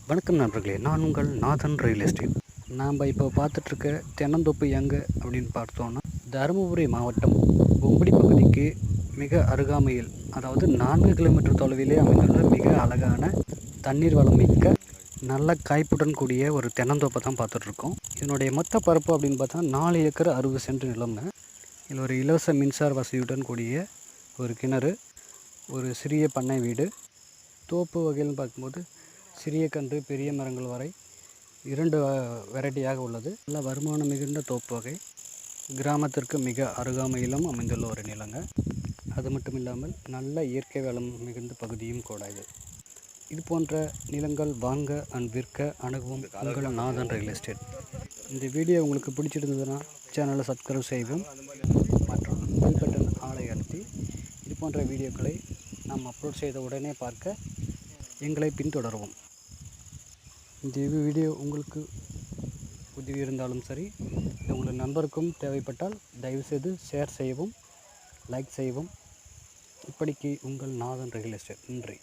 வணக்கம் நண்பர்களே, நான் உங்கள் நாதன் ரியல் எஸ்டேட். நாம் இப்போ பார்த்துட்ருக்க தென்னந்தோப்பு எங்கே அப்படின்னு பார்த்தோன்னா, தருமபுரி மாவட்டம் பொம்படி பகுதிக்கு மிக அருகாமையில், அதாவது 4 கிலோமீட்டர் தொலைவிலே அமைந்துள்ள மிக அழகான தண்ணீர் வளம் மிக்க நல்ல காய்ப்புடன் கூடிய ஒரு தென்னந்தோப்பை தான் பார்த்துட்ருக்கோம். இதனுடைய மொத்த பரப்பு அப்படின்னு பார்த்தா 4 ஏக்கர் 60 சென்ட் நிலம்ங்க. இதில் ஒரு இலவச மின்சார வசதியுடன் கூடிய ஒரு கிணறு, ஒரு சிறிய பண்ணை வீடு, தோப்பு வகையில்னு பார்க்கும்போது சிறிய கன்று பெரிய மரங்கள் வரை 2 வெரைட்டியாக உள்ளது. நல்ல வருமானம் மிகுந்த தோப்பு வகை, கிராமத்திற்கு மிக அருகாமையிலும் அமைந்துள்ள ஒரு நிலங்க. அது மட்டும் இல்லாமல் நல்ல இயற்கை வளம் மிகுந்த பகுதியும் கூட இது போன்ற நிலங்கள் வாங்க அண்ட் விற்க அணுகவும் உங்கள் நாதன் ரியல் எஸ்டேட். இந்த வீடியோ உங்களுக்கு பிடிச்சிருந்ததுன்னா சேனலை சப்ஸ்கிரைப் செய்வோம் மற்றும் பெல் பட்டன் ஆளை அழுத்தி இது போன்ற வீடியோக்களை நாம் அப்லோட் செய்த உடனே பார்க்க எங்களை பின்தொடரவும். இந்த வீடியோ உங்களுக்கு உதவி இருந்தாலும் சரி, உங்கள் நண்பருக்கும் தேவைப்பட்டால் தயவுசெய்து ஷேர் செய்யவும், லைக் செய்யவும். இப்படிக்கு உங்கள் நாதன் ரியல் எஸ்டேட். நன்றி.